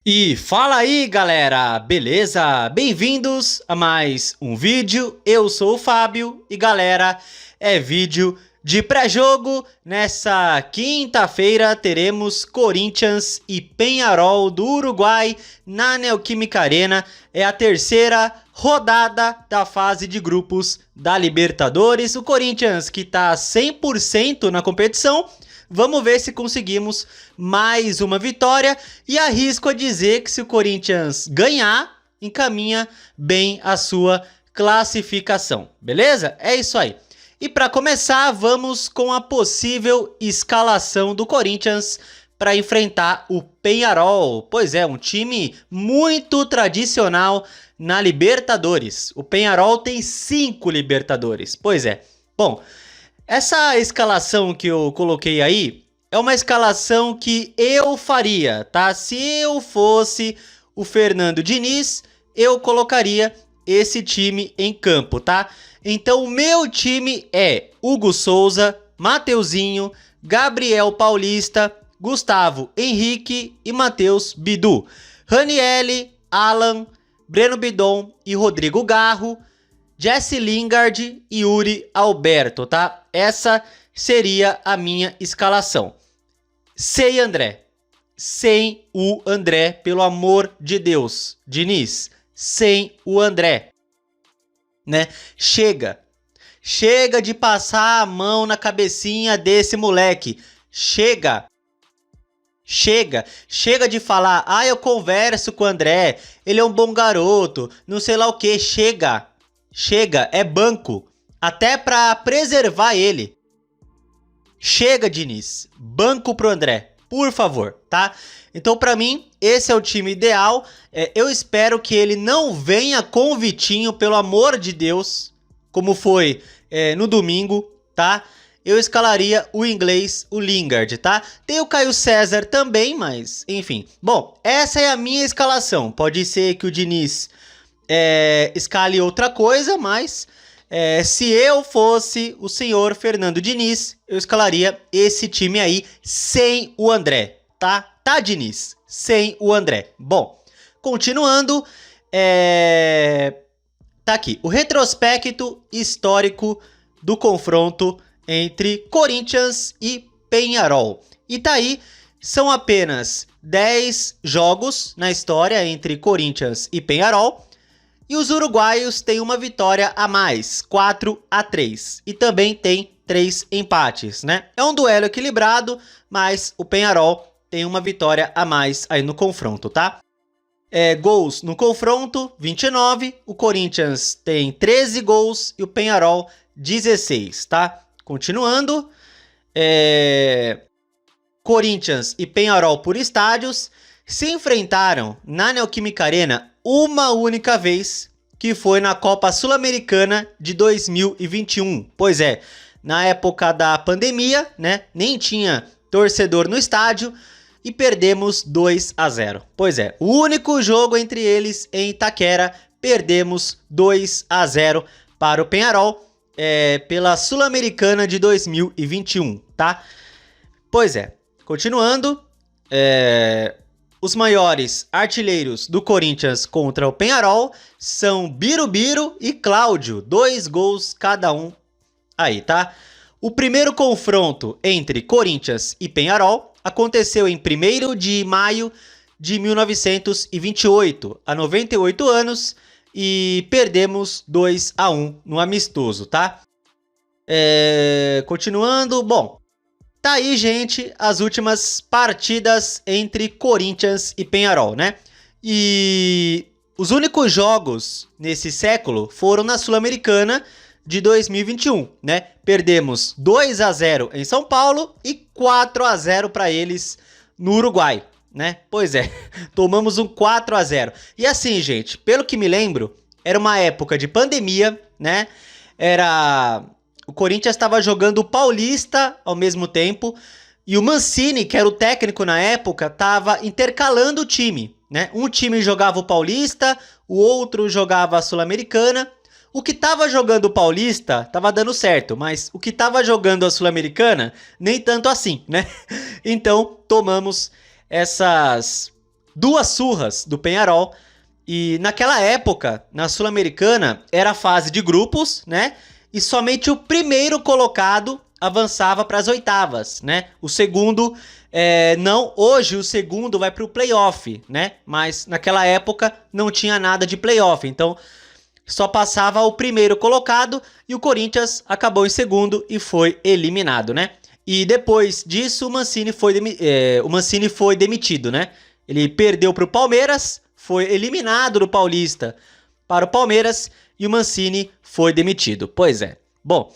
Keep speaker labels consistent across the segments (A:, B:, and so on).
A: E fala aí galera, beleza? Bem-vindos a mais um vídeo, eu sou o Fábio e galera, é vídeo de pré-jogo. Nessa quinta-feira teremos Corinthians e Peñarol do Uruguai na Neoquímica Arena. É a terceira rodada da fase de grupos da Libertadores. O Corinthians que tá 100% na competição. Vamos ver se conseguimos mais uma vitória e arrisco a dizer que se o Corinthians ganhar, encaminha bem a sua classificação, beleza? É isso aí. E para começar, vamos com a possível escalação do Corinthians para enfrentar o Peñarol. Pois é, um time muito tradicional na Libertadores. O Peñarol tem 5 Libertadores, pois é. Bom, essa escalação que eu coloquei aí é uma escalação que eu faria, tá? Se eu fosse o Fernando Diniz, eu colocaria esse time em campo, tá? Então o meu time é Hugo Souza, Mateuzinho, Gabriel Paulista, Gustavo Henrique e Matheus Bidu. Ranieri, Alan, Breno Bidon e Rodrigo Garro, Jesse Lingard e Yuri Alberto, tá? Essa seria a minha escalação. Sem André. Sem o André, pelo amor de Deus. Diniz, sem o André. Né? Chega. Chega de passar a mão na cabecinha desse moleque. Chega. Chega. Chega de falar, eu converso com o André, ele é um bom garoto, não sei lá o que. Chega. Chega, é banco, até para preservar ele. Chega, Diniz, banco pro André, por favor, tá? Então, para mim, esse é o time ideal. Eu espero que ele não venha com o Vitinho, pelo amor de Deus, como foi no domingo, tá? Eu escalaria o inglês, o Lingard, tá? Tem o Caio César também, mas, enfim. Bom, essa é a minha escalação. Pode ser que o Diniz escale outra coisa, mas se eu fosse o senhor Fernando Diniz, eu escalaria esse time aí sem o André, tá? Tá, Diniz? Sem o André. Bom, continuando, tá aqui, o retrospecto histórico do confronto entre Corinthians e Peñarol. E tá aí, são apenas 10 jogos na história entre Corinthians e Peñarol. E os uruguaios têm uma vitória a mais, 4-3. E também tem 3 empates, né? É um duelo equilibrado, mas o Peñarol tem uma vitória a mais aí no confronto, tá? Gols no confronto, 29. O Corinthians tem 13 gols e o Peñarol 16, tá? Continuando. Corinthians e Peñarol por estádios se enfrentaram na Neoquímica Arena uma única vez, que foi na Copa Sul-Americana de 2021. Pois é, na época da pandemia, né, nem tinha torcedor no estádio e perdemos 2-0. Pois é, o único jogo entre eles em Itaquera, perdemos 2-0 para o Peñarol pela Sul-Americana de 2021, tá? Pois é, continuando, os maiores artilheiros do Corinthians contra o Peñarol são Birubiru e Cláudio, 2 gols cada um aí, tá? O primeiro confronto entre Corinthians e Peñarol aconteceu em 1º de maio de 1928, há 98 anos, e perdemos 2-1 no amistoso, tá? Continuando, bom, tá aí, gente, as últimas partidas entre Corinthians e Peñarol, né? E os únicos jogos nesse século foram na Sul-Americana de 2021, né? Perdemos 2-0 em São Paulo e 4-0 para eles no Uruguai, né? Pois é, tomamos um 4-0. E assim, gente, pelo que me lembro, era uma época de pandemia, né? O Corinthians estava jogando o Paulista ao mesmo tempo e o Mancini, que era o técnico na época, estava intercalando o time, né? Um time jogava o Paulista, o outro jogava a Sul-Americana. O que estava jogando o Paulista estava dando certo, mas o que estava jogando a Sul-Americana nem tanto assim, né? Então tomamos essas duas surras do Peñarol. E naquela época, na Sul-Americana, era a fase de grupos, né? E somente o primeiro colocado avançava para as oitavas, né? O segundo, não, hoje o segundo vai para o playoff, né? Mas naquela época não tinha nada de playoff, então só passava o primeiro colocado e o Corinthians acabou em segundo e foi eliminado, né? E depois disso o Mancini foi demitido, né? Ele perdeu para o Palmeiras, foi eliminado do Paulista para o Palmeiras e o Mancini foi demitido. Pois é. Bom,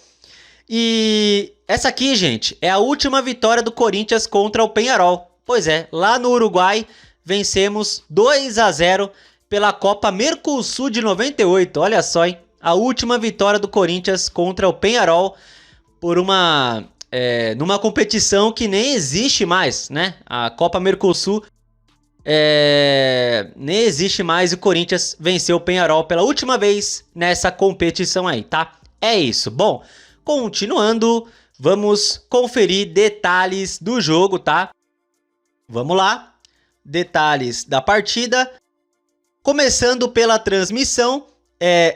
A: e essa aqui, gente, é a última vitória do Corinthians contra o Peñarol. Pois é, lá no Uruguai vencemos 2-0 pela Copa Mercosul de 98. Olha só, hein? A última vitória do Corinthians contra o Peñarol por numa competição que nem existe mais, né? A Copa Mercosul nem existe mais e o Corinthians venceu o Peñarol pela última vez nessa competição aí, tá? É isso. Bom, continuando, vamos conferir detalhes do jogo, tá? Vamos lá. Detalhes da partida. Começando pela transmissão,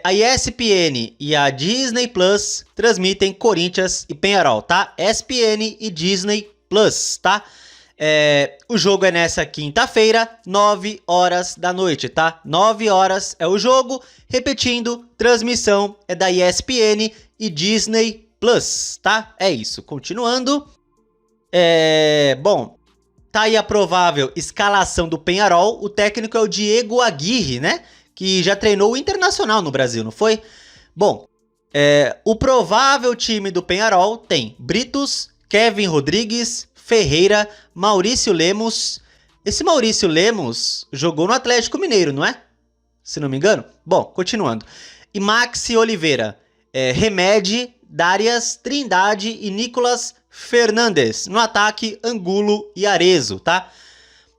A: a ESPN e a Disney Plus transmitem Corinthians e Peñarol, tá? ESPN e Disney Plus, tá? O jogo é nessa quinta-feira, 9 horas da noite, tá? 9 horas é o jogo. Repetindo, transmissão é da ESPN e Disney Plus, tá? É isso. Continuando. Bom, tá aí a provável escalação do Peñarol. O técnico é o Diego Aguirre, né? Que já treinou o Internacional no Brasil, não foi? Bom, o provável time do Peñarol tem Britos, Kevin Rodrigues, Ferreira, Maurício Lemos. Esse Maurício Lemos jogou no Atlético Mineiro, não é? Se não me engano. Bom, continuando. E Maxi Oliveira, Remedi, Darias, Trindade e Nicolas Fernandes. No ataque, Angulo e Arezzo, tá?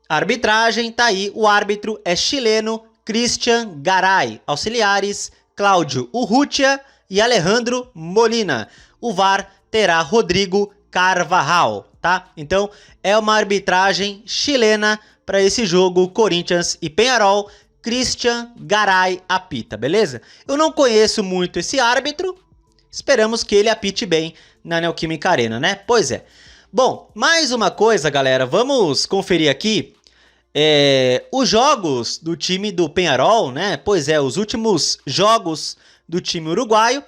A: A arbitragem, tá aí. O árbitro é chileno, Christian Garay. Auxiliares, Cláudio Urrutia e Alejandro Molina. O VAR terá Rodrigo Carvajal, tá? Então, é uma arbitragem chilena para esse jogo Corinthians e Peñarol. Christian Garay apita, beleza? Eu não conheço muito esse árbitro, esperamos que ele apite bem na Neoquímica Arena, né? Pois é. Bom, mais uma coisa, galera, vamos conferir aqui os jogos do time do Peñarol, né? Pois é, os últimos jogos do time uruguaio,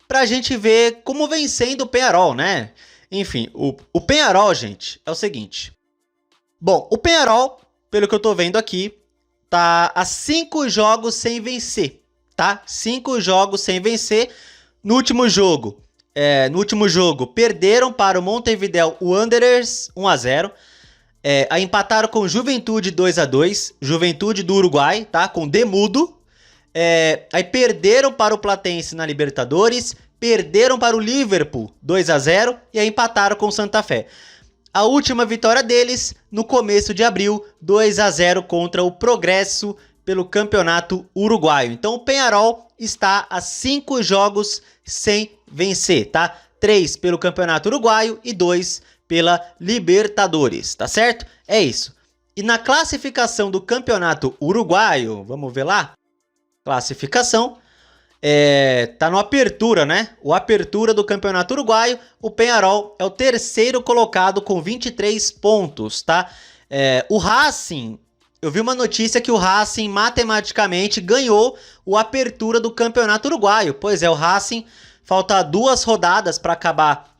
A: pra gente ver como vem sendo o Peñarol, né? Enfim, o Peñarol, gente, é o seguinte. Bom, o Peñarol, pelo que eu tô vendo aqui, tá a 5 jogos sem vencer, tá? 5 jogos sem vencer. No último jogo, perderam para o Montevideo Wanderers 1-0. Aí empataram com Juventude 2-2, Juventude do Uruguai, tá? Com Demudo. Aí perderam para o Platense na Libertadores, perderam para o Liverpool 2-0 e aí empataram com o Santa Fé. A última vitória deles no começo de abril, 2-0 contra o Progresso pelo Campeonato Uruguaio. Então o Peñarol está a 5 jogos sem vencer, tá? 3 pelo Campeonato Uruguaio e 2 pela Libertadores, tá certo? É isso. E na classificação do Campeonato Uruguaio, vamos ver lá? Classificação. Tá no Apertura, né? O Apertura do Campeonato Uruguaio. O Peñarol é o terceiro colocado com 23 pontos, tá? O Racing, eu vi uma notícia que o Racing matematicamente ganhou o Apertura do Campeonato Uruguaio. Pois é, o Racing, falta 2 rodadas para acabar.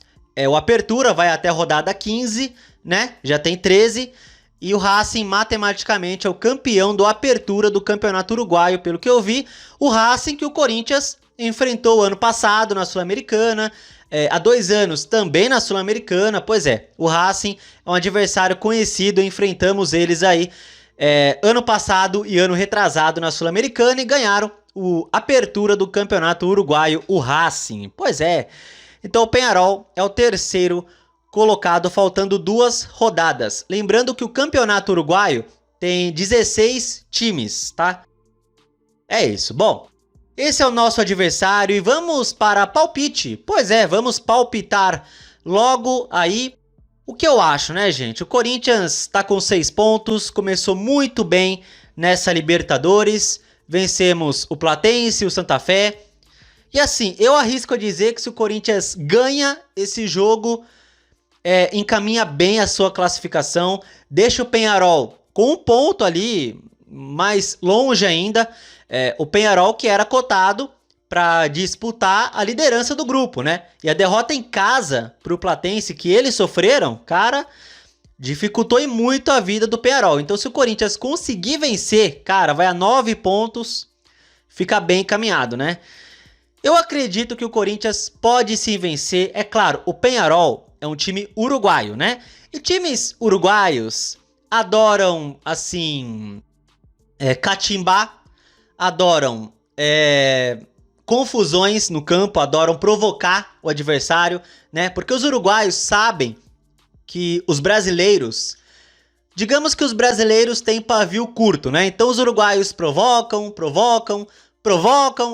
A: O Apertura vai até a rodada 15, né? Já tem 13. E o Racing matematicamente é o campeão do Apertura do Campeonato Uruguaio, pelo que eu vi. O Racing que o Corinthians enfrentou ano passado na Sul-Americana, há 2 anos também na Sul-Americana. Pois é, o Racing é um adversário conhecido, enfrentamos eles aí ano passado e ano retrasado na Sul-Americana e ganharam o Apertura do Campeonato Uruguaio, o Racing. Pois é, então o Peñarol é o terceiro colocado, faltando 2 rodadas. Lembrando que o Campeonato Uruguaio tem 16 times, tá? É isso. Bom, esse é o nosso adversário e vamos para palpite. Pois é, vamos palpitar logo aí O que eu acho, né, gente? O Corinthians tá com 6 pontos, começou muito bem nessa Libertadores, vencemos o Platense, o Santa Fé. E assim, eu arrisco a dizer que se o Corinthians ganha esse jogo, encaminha bem a sua classificação, deixa o Peñarol com um ponto ali, mais longe ainda, o Peñarol que era cotado para disputar a liderança do grupo, né? E a derrota em casa para o Platense que eles sofreram, cara, dificultou muito a vida do Peñarol. Então se o Corinthians conseguir vencer, cara, vai a 9 pontos, fica bem encaminhado, né? Eu acredito que o Corinthians pode sim vencer. É claro, o Peñarol é um time uruguaio, né? E times uruguaios adoram, assim, catimbar, adoram confusões no campo, adoram provocar o adversário, né? Porque os uruguaios sabem que os brasileiros, digamos que os brasileiros têm pavio curto, né? Então os uruguaios provocam,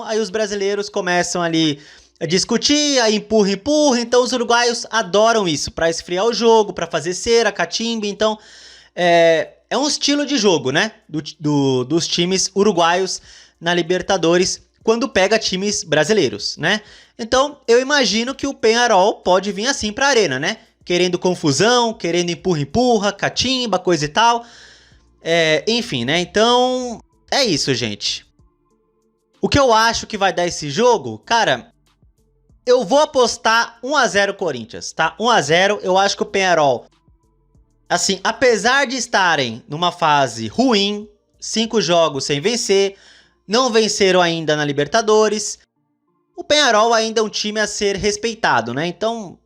A: aí os brasileiros começam ali a discutir, aí empurra. Então os uruguaios adoram isso, para esfriar o jogo, para fazer cera, catimba. Então é um estilo de jogo, né? Dos times uruguaios na Libertadores, quando pega times brasileiros, né? Então eu imagino que o Peñarol pode vir assim pra arena, né? Querendo confusão, querendo empurra, catimba, coisa e tal. Enfim, né? Então é isso, gente. O que eu acho que vai dar esse jogo, cara, eu vou apostar 1 a 0 Corinthians, tá? 1 a 0, eu acho que o Peñarol, assim, apesar de estarem numa fase ruim, 5 jogos sem vencer, não venceram ainda na Libertadores, o Peñarol ainda é um time a ser respeitado, né? Então,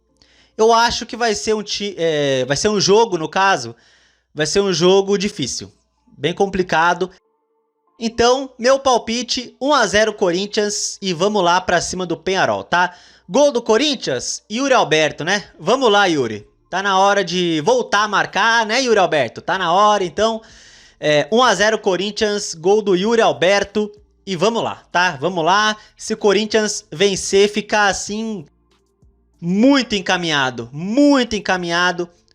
A: eu acho que vai ser um jogo, no caso, vai ser um jogo difícil, bem complicado. Então, meu palpite, 1 a 0 Corinthians e vamos lá pra cima do Peñarol, tá? Gol do Corinthians, Yuri Alberto, né? Vamos lá, Yuri. Tá na hora de voltar a marcar, né, Yuri Alberto? Tá na hora, então... 1 a 0 Corinthians, gol do Yuri Alberto e vamos lá, tá? Vamos lá, se o Corinthians vencer, ficar assim muito encaminhado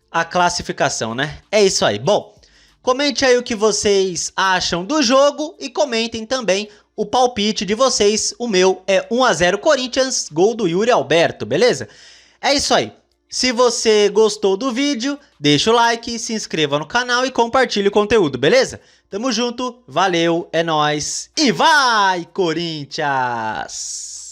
A: a classificação, né? É isso aí. Bom, comente aí o que vocês acham do jogo e comentem também o palpite de vocês. O meu é 1 a 0 Corinthians, gol do Yuri Alberto, beleza? É isso aí. Se você gostou do vídeo, deixa o like, se inscreva no canal e compartilhe o conteúdo, beleza? Tamo junto, valeu, é nóis e vai, Corinthians!